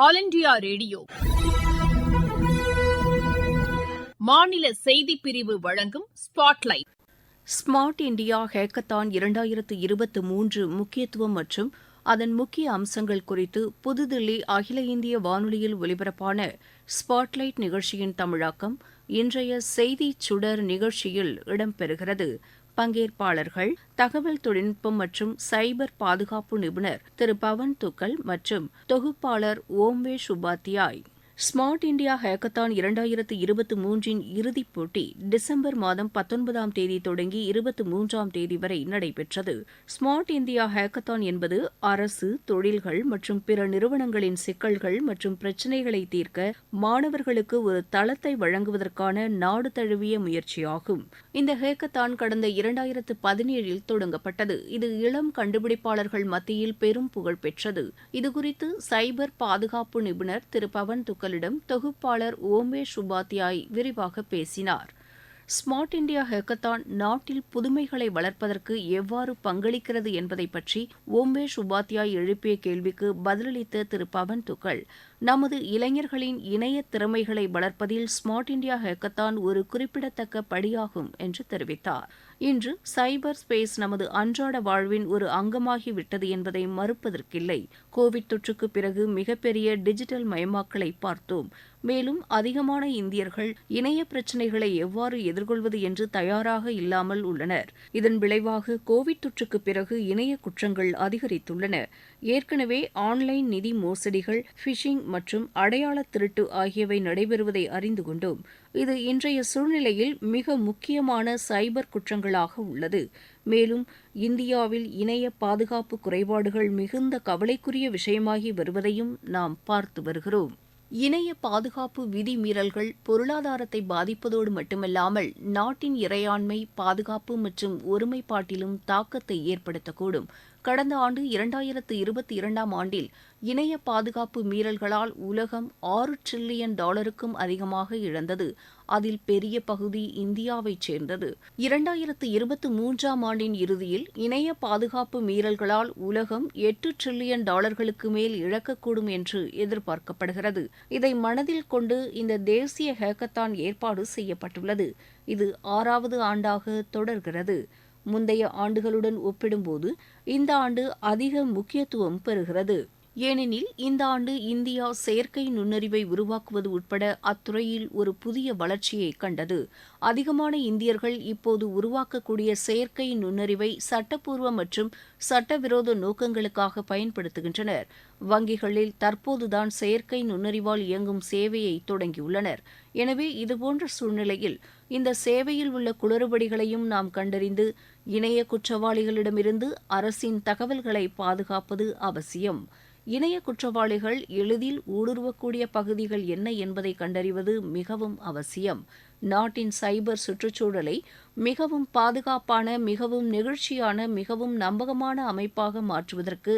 All India radio மாநில செய்திப் பிரிவு வழங்கும் ஸ்பாட்லைட். ஸ்மார்ட் இந்தியா ஹேக்கத்தான் 2023 முக்கியத்துவம் மற்றும் அதன் முக்கிய அம்சங்கள் குறித்து புதுதில்லி அகில இந்திய வானொலியில் ஒலிபரப்பான ஸ்பாட்லைட் நிகழ்ச்சியின் தமிழாக்கம் இன்றைய செய்திச் சுடர் நிகழ்ச்சியில் இடம்பெறுகிறது. பங்கேற்பாளர்கள் தகவல் தொழில்நுட்பம் மற்றும் சைபர் பாதுகாப்பு நிபுணர் திரு பவன் துக்கல் மற்றும் தொகுப்பாளர் ஓம்வேஷ் உபாத்யாய். ஸ்மார்ட் இந்தியா ஹேக்கத்தான் 2023 இறுதிப் போட்டி டிசம்பர் மாதம் 19ஆம் தேதி தொடங்கி 23ஆம் தேதி வரை நடைபெற்றது. ஸ்மார்ட் இந்தியா ஹேக்கத்தான் என்பது அரசு, தொழில்கள் மற்றும் பிற நிறுவனங்களின் சிக்கல்கள் மற்றும் பிரச்சினைகளை தீர்க்க மாணவர்களுக்கு ஒரு தளத்தை வழங்குவதற்கான நாடு தழுவிய முயற்சியாகும். இந்த ஹேக்கத்தான் கடந்த 2017இல் தொடங்கப்பட்டது. இது இளம் கண்டுபிடிப்பாளர்கள் மத்தியில் பெரும் புகழ் பெற்றது. இதுகுறித்து சைபர் பாதுகாப்பு நிபுணர் திரு பவன் துக்கல் தொகுப்பாளர் ஓமேஷ் உபாத்யாய் விரிவாக பேசினார். ஸ்மார்ட் இந்தியா ஹேக்கத்தான் நாட்டில் புதுமைகளை வளர்ப்பதற்கு எவ்வாறு பங்களிக்கிறது என்பதை பற்றி ஓமேஷ் உபாத்யாய் எழுப்பிய கேள்விக்கு பதிலளித்த திரு பவன் துக்கல், நமது இளைஞர்களின் இணைய திறமைகளை வளர்ப்பதில் ஸ்மார்ட் இந்தியா ஹேக்கத்தான் ஒரு குறிப்பிடத்தக்க படியாகும் என்று தெரிவித்தார். இன்று சைபர் ஸ்பேஸ் நமது அன்றாட வாழ்வின் ஒரு அங்கமாகிவிட்டது என்பதை மறுப்பதற்கில்லை. கோவிட் தொற்றுக்கு பிறகு மிகப்பெரிய டிஜிட்டல் மயமாக்கலை பார்த்தோம். மேலும் அதிகமான இந்தியர்கள் இணைய பிரச்சினைகளை எவ்வாறு எதிர்கொள்வது என்று தயாராக இல்லாமல் உள்ளனர். இதன் விளைவாக கோவிட் தொற்றுக்கு பிறகு இணைய குற்றங்கள் அதிகரித்துள்ளன. ஏற்கனவே ஆன்லைன் நிதி மோசடிகள், பிஷிங் மற்றும் அடையாள திருட்டு ஆகியவை நடைபெறுவதை அறிந்து கொண்டோம். இது இன்றைய சூழ்நிலையில் மிக முக்கியமான சைபர் குற்றங்களாக உள்ளது. மேலும் இந்தியாவில் இணைய பாதுகாப்பு குறைபாடுகள் மிகுந்த கவலைக்குரிய விஷயமாகி வருவதையும் நாம் பார்த்து வருகிறோம். இணைய பாதுகாப்பு விதிமீறல்கள் பொருளாதாரத்தை பாதிப்பதோடு மட்டுமல்லாமல் நாட்டின் இறையாண்மை, பாதுகாப்பு மற்றும் ஒருமைப்பாட்டிலும் தாக்கத்தை ஏற்படுத்தக்கூடும். கடந்த ஆண்டு 2022ஆம் ஆண்டில் இணைய பாதுகாப்பு மீறல்களால் உலகம் $6 டிரில்லியன் அதிகமாக இழந்தது. அதில் பெரிய பகுதி இந்தியாவைச் சேர்ந்தது. 2023ஆம் ஆண்டின் இறுதியில் இணைய பாதுகாப்பு மீறல்களால் உலகம் $8 டிரில்லியன் மேல் இழக்கக்கூடும் என்று எதிர்பார்க்கப்படுகிறது. இதை மனதில் கொண்டு இந்த தேசிய ஹேக்கத்தான் ஏற்பாடு செய்யப்பட்டுள்ளது. இது 6வது ஆண்டாக தொடர்கிறது. முந்தைய ஆண்டுகளுடன் ஒப்பிடும்போது இந்த ஆண்டு அதிக முக்கியத்துவம் பெறுகிறது. ஏனெனில் இந்த ஆண்டு இந்தியா செயற்கை நுண்ணறிவை உருவாக்குவது உட்பட அத்துறையில் ஒரு புதிய வளர்ச்சியை கண்டது. அதிகமான இந்தியர்கள் இப்போது உருவாக்கக்கூடிய செயற்கை நுண்ணறிவை சட்டப்பூர்வ மற்றும் சட்டவிரோத நோக்கங்களுக்காக பயன்படுத்துகின்றனர். வங்கிகளில் தற்போதுதான் செயற்கை நுண்ணறிவால் இயங்கும் சேவையை தொடங்கியுள்ளனர். எனவே இதுபோன்ற சூழ்நிலையில் இந்த சேவையில் உள்ள குளறுபடிகளையும் நாம் கண்டறிந்து இணைய குற்றவாளிகளிடமிருந்து அரசின் தகவல்களை பாதுகாப்பது அவசியம். இணைய குற்றவாளிகள் எளிதில் ஊடுருவக்கூடிய பகுதிகள் என்ன என்பதை கண்டறிவது மிகவும் அவசியம். நாட்டின் சைபர் சுற்றுச்சூழலை மிகவும் பாதுகாப்பான, மிகவும் நெகிழ்ச்சியான, மிகவும் நம்பகமான அமைப்பாக மாற்றுவதற்கு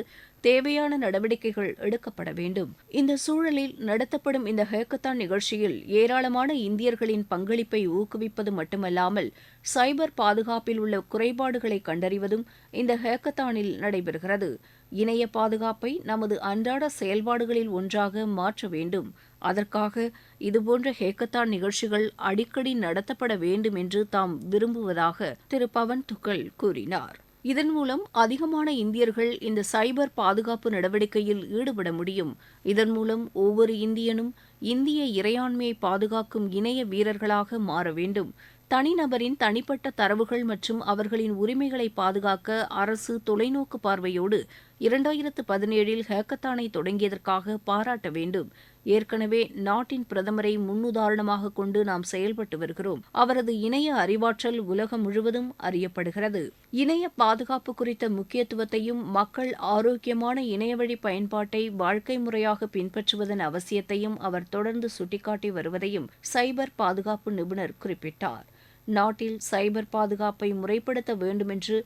தேவையான நடவடிக்கைகள் எடுக்கப்பட வேண்டும். இந்த சூழலில் நடத்தப்படும் இந்த ஹேக்கத்தான் நிகழ்ச்சியில் ஏராளமான இந்தியர்களின் பங்களிப்பை ஊக்குவிப்பது மட்டுமல்லாமல் சைபர் பாதுகாப்பில் உள்ள குறைபாடுகளை கண்டறிவதும் இந்த ஹேக்கத்தானில் நடைபெறுகிறது. இணைய பாதுகாப்பை நமது அன்றாட செயல்பாடுகளில் ஒன்றாக மாற்ற வேண்டும். அதற்காக இதுபோன்ற ஹேக்கத்தான் நிகழ்ச்சிகள் அடிக்கடி நடத்தப்பட வேண்டும் என்று தாம் விரும்புவதாக திரு பவன் துக்கல் கூறினார். இதன் மூலம் அதிகமான இந்தியர்கள் இந்த சைபர் பாதுகாப்பு நடவடிக்கையில் ஈடுபட முடியும். இதன் மூலம் ஒவ்வொரு இந்தியனும் இந்திய இறையாண்மையை பாதுகாக்கும் இணைய வீரர்களாக மாற வேண்டும். தனிநபரின் தனிப்பட்ட தரவுகள் மற்றும் அவர்களின் உரிமைகளை பாதுகாக்க அரசு தொலைநோக்கு பார்வையோடு 2017இல் ஹேக்கத்தானை தொடங்கியதற்காக பாராட்ட வேண்டும். ஏற்கனவே நாட்டின் பிரதமரை முன்னுதாரணமாக கொண்டு நாம் செயல்பட்டு வருகிறோம். அவரது இணைய அறிவாற்றல் உலகம் முழுவதும் அறியப்படுகிறது. இணைய பாதுகாப்பு குறித்த முக்கியத்துவத்தையும் மக்கள் ஆரோக்கியமான இணையவழி பயன்பாட்டை வாழ்க்கை முறையாக பின்பற்றுவதன் அவசியத்தையும் அவர் தொடர்ந்து சுட்டிக்காட்டி வருவதையும் சைபர் பாதுகாப்பு நிபுணர் குறிப்பிட்டார். நாட்டில் சைபர் பாதுகாப்பை முறைப்படுத்த வேண்டுமென்று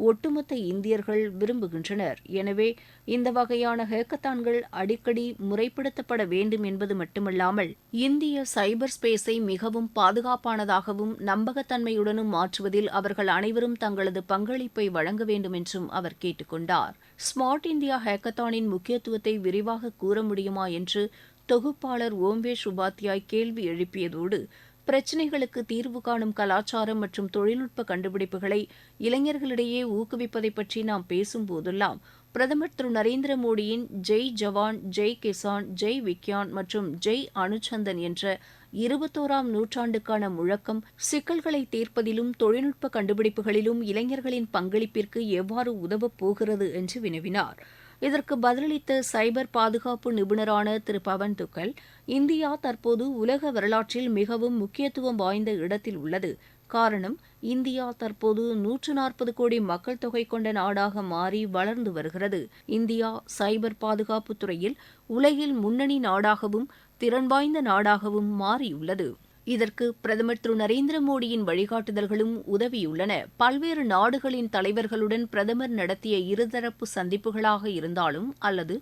ஒட்டுமொத்த இந்தியர்கள் விரும்புகின்றனர். எனவே இந்த வகையான ஹேக்கத்தான்கள் அடிக்கடி முறைப்படுத்தப்பட வேண்டும் என்பது மட்டுமல்லாமல் இந்திய சைபர் ஸ்பேஸை மிகவும் பாதுகாப்பானதாகவும் நம்பகத்தன்மையுடனும் மாற்றுவதில் அவர்கள் அனைவரும் தங்களது பங்களிப்பை வழங்க வேண்டும் என்றும் அவர் கேட்டுக் கொண்டார். ஸ்மார்ட் இந்தியா ஹேக்கத்தானின் முக்கியத்துவத்தை விரிவாக கூற முடியுமா என்று தொகுப்பாளர் ஓம்வேஷ் உபாத்யாய் கேள்வி எழுப்பியதோடு பிரச்சினைகளுக்கு தீர்வு காணும் கலாச்சாரம் மற்றும் தொழில்நுட்ப கண்டுபிடிப்புகளை இளைஞர்களிடையே ஊக்குவிப்பதை பற்றி நாம் பேசும்போதெல்லாம் பிரதமர் திரு நரேந்திர மோடியின் ஜெய் ஜவான், ஜெய் கிசான், ஜெய் விக்யான் மற்றும் ஜெய் அணுசந்தன் என்ற 21ஆம் நூற்றாண்டுக்கான முழக்கம் சிக்கல்களை தீர்ப்பதிலும் தொழில்நுட்ப கண்டுபிடிப்புகளிலும் இளைஞர்களின் பங்களிப்பிற்கு எவ்வாறு உதவப் போகிறது என்று வினவினார். இதற்கு பதிலளித்த சைபர் பாதுகாப்பு நிபுணரான திரு பவன் துக்கல், இந்தியா தற்போது உலக வரலாற்றில் மிகவும் முக்கியத்துவம் வாய்ந்த இடத்தில் உள்ளது. காரணம், இந்தியா தற்போது 140 கோடி மக்கள் தொகை கொண்ட நாடாக மாறி வளர்ந்து வருகிறது. இந்தியா சைபர் பாதுகாப்பு துறையில் உலகில் முன்னணி நாடாகவும் திறன் வாய்ந்த நாடாகவும் மாறியுள்ளது. இதற்கு பிரதமர் திரு நரேந்திர மோடியின் வழிகாட்டுதல்களும் உதவியுள்ளன. பல்வேறு நாடுகளின் தலைவர்களுடன் பிரதமர் நடத்திய இருதரப்பு சந்திப்புகளாக இருந்தாலும் அல்லது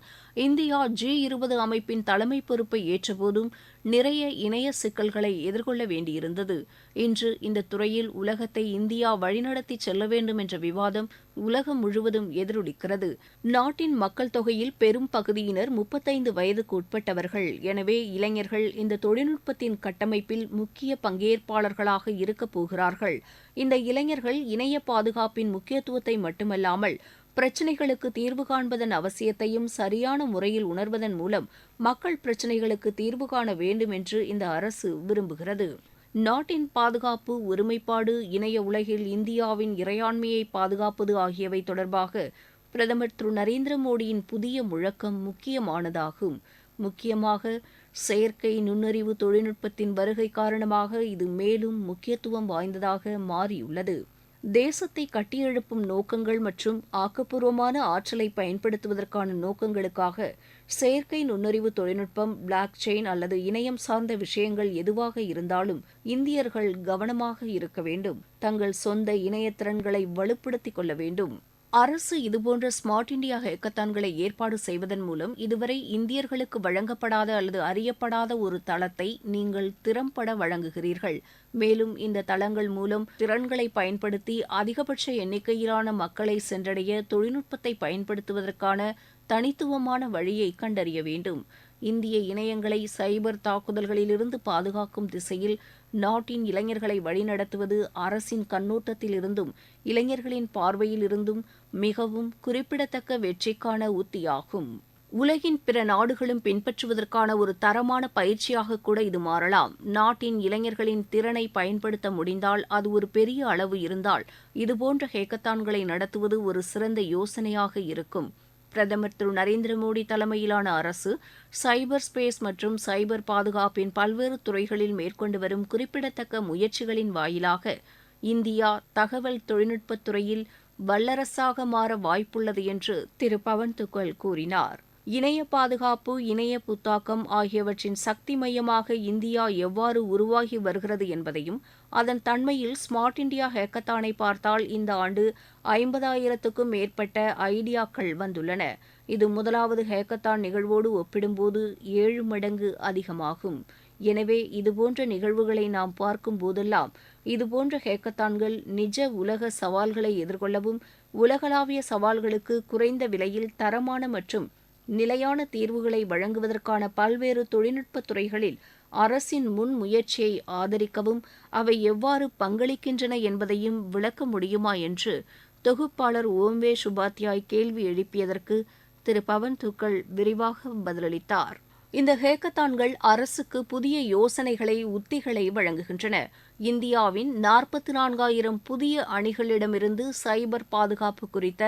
இந்தியா G20 அமைப்பின் தலைமை பொறுப்பை ஏற்றபோதும் நிறைய இணைய சிக்கல்களை எதிர்கொள்ள வேண்டியிருந்தது. இன்று இந்த துறையில் உலகத்தை இந்தியா வழிநடத்தி செல்ல வேண்டும் என்ற விவாதம் உலகம் முழுவதும் எதிரொலிக்கிறது. நாட்டின் மக்கள் தொகையில் பெரும் பகுதியினர் 35 வயதுக்கு உட்பட்டவர்கள். எனவே இளைஞர்கள் இந்த தொழில்நுட்பத்தின் கட்டமைப்பில் முக்கிய பங்கேற்பாளர்களாக இருக்கப் போகிறார்கள். இந்த இளைஞர்கள் இணைய பாதுகாப்பின் முக்கியத்துவத்தை மட்டுமல்லாமல் பிரச்சினைகளுக்கு தீர்வு காண்பதன் அவசியத்தையும் சரியான முறையில் உணர்வதன் மூலம் மக்கள் பிரச்சினைகளுக்கு தீர்வு காண வேண்டும் என்று இந்த அரசு விரும்புகிறது. நாட்டின் பாதுகாப்பு, ஒருமைப்பாடு, இணைய உலகில் இந்தியாவின் இறையாண்மையை பாதுகாப்பது ஆகியவை தொடர்பாக பிரதமர் திரு நரேந்திர மோடியின் புதிய முழக்கம் முக்கியமானதாகும். முக்கியமாக செயற்கை நுண்ணறிவு தொழில்நுட்பத்தின் வருகை காரணமாக இது மேலும் முக்கியத்துவம் வாய்ந்ததாக மாறியுள்ளது. தேசத்தை கட்டியெழுப்பும் நோக்கங்கள் மற்றும் ஆக்கப்பூர்வமான ஆற்றலை பயன்படுத்துவதற்கான நோக்கங்களுக்காக செயற்கை நுண்ணறிவு தொழில்நுட்பம், பிளாக் செயின் அல்லது இணையம் சார்ந்த விஷயங்கள் எதுவாக இருந்தாலும் இந்தியர்கள் கவனமாக இருக்க வேண்டும். தங்கள் சொந்த இணைய திறன்களை வலுப்படுத்திக் கொள்ள வேண்டும். அரசு இதுபோன்ற ஸ்மார்ட் இந்தியா ஹேக்கத்தான்களை ஏற்பாடு செய்வதன் மூலம் இதுவரை இந்தியர்களுக்கு வழங்கப்படாத அல்லது அறியப்படாத ஒரு தளத்தை நீங்கள் திறம்பட வழங்குகிறீர்கள். மேலும் இந்த தளங்கள் மூலம் திறன்களை பயன்படுத்தி அதிகபட்ச எண்ணிக்கையிலான மக்களை சென்றடைய தொழில்நுட்பத்தை பயன்படுத்துவதற்கான தனித்துவமான வழியை கண்டறிய வேண்டும். இந்திய இணையங்களை சைபர் தாக்குதல்களிலிருந்து பாதுகாக்கும் திசையில் நாட்டின் இளைஞர்களை வழிநடத்துவது அரசின் கண்ணோட்டத்தில் இருந்தும் இளைஞர்களின் பார்வையில் இருந்தும் மிகவும் குறிப்பிடத்தக்க வெற்றிக்கான உத்தியாகும். உலகின் பிற நாடுகளும் பின்பற்றுவதற்கான ஒரு தரமான பயிற்சியாக கூட இது மாறலாம். நாட்டின் இளைஞர்களின் திறனை பயன்படுத்த முடிந்தால், அது ஒரு பெரிய அளவு இருந்தால், இதுபோன்ற ஹேக்கத்தான்களை நடத்துவது ஒரு சிறந்த யோசனையாக இருக்கும். பிரதமர் திரு நரேந்திர மோடி தலைமையிலான அரசு சைபர் ஸ்பேஸ் மற்றும் சைபர் பாதுகாப்பின் பல்வேறு துறைகளில் மேற்கொண்டு வரும் குறிப்பிடத்தக்க முயற்சிகளின் வாயிலாக இந்தியா தகவல் தொழில்நுட்பத் துறையில் வல்லரசாக மாற வாய்ப்புள்ளது என்று திரு பவன் துக்கல் கூறினார். இணைய பாதுகாப்பு, இணைய புத்தாக்கம் ஆகியவற்றின் சக்தி மையமாக இந்தியா எவ்வாறு உருவாகி வருகிறது என்பதையும் அதன் தன்மையில் ஸ்மார்ட் இந்தியா ஹேக்கத்தானை பார்த்தால் இந்த ஆண்டு 50,000க்கும் மேற்பட்ட ஐடியாக்கள் வந்துள்ளன. இது முதலாவது ஹேக்கத்தான் நிகழ்வோடு ஒப்பிடும்போது 7 மடங்கு அதிகமாகும். எனவே இதுபோன்ற நிகழ்வுகளை நாம் பார்க்கும் போதெல்லாம் இதுபோன்ற ஹேக்கத்தான்கள் நிஜ உலக சவால்களை எதிர்கொள்ளவும் உலகளாவிய சவால்களுக்கு குறைந்த விலையில் தரமான மற்றும் நிலையான தீர்வுகளை வழங்குவதற்கான பல்வேறு தொழில்நுட்பத் துறைகளில் அரசின் முன்முயற்சியை ஆதரிக்கவும் அவை எவ்வாறு பங்களிக்கின்றன என்பதையும் விளக்க முடியுமா என்று தொகுப்பாளர் ஓம்வேஷ் உபாத்யாய் கேள்வி எழுப்பியதற்கு திரு பவன் துக்கல் விரிவாக பதிலளித்தார். இந்த ஹேக்கத்தான்கள் அரசுக்கு புதிய யோசனைகளை, உத்திகளை வழங்குகின்றன. இந்தியாவின் 44,000 புதிய அணிகளிடமிருந்து சைபர் பாதுகாப்பு குறித்த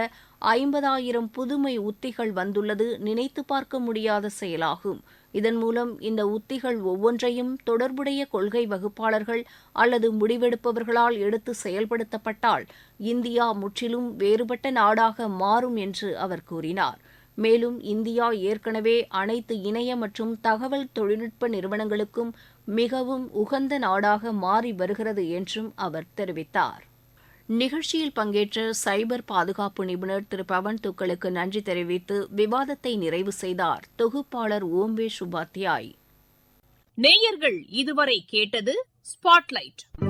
50,000 புதுமை உத்திகள் வந்துள்ளது நினைத்து பார்க்க முடியாத செயலாகும். இதன் மூலம் இந்த உத்திகள் ஒவ்வொன்றையும் தொடர்புடைய கொள்கை வகுப்பாளர்கள் அல்லது முடிவெடுப்பவர்களால் எடுத்து செயல்படுத்தப்பட்டால் இந்தியா முற்றிலும் வேறுபட்ட நாடாக மாறும் என்று அவர் கூறினார். மேலும் இந்தியா ஏற்கனவே அனைத்து இணைய மற்றும் தகவல் தொழில்நுட்ப நிறுவனங்களுக்கும் மிகவும் உகந்த நாடாக மாறி வருகிறது என்றும் அவர் தெரிவித்தார். நிகழ்ச்சியில் பங்கேற்ற சைபர் பாதுகாப்பு நிபுணர் திரு பவன் துக்களுக்கு நன்றி தெரிவித்து விவாதத்தை நிறைவு செய்தார் தொகுப்பாளர் ஓம்பேஷ் உபாத்யாய். நேயர்கள் இதுவரை கேட்டது ஸ்பாட்லைட்.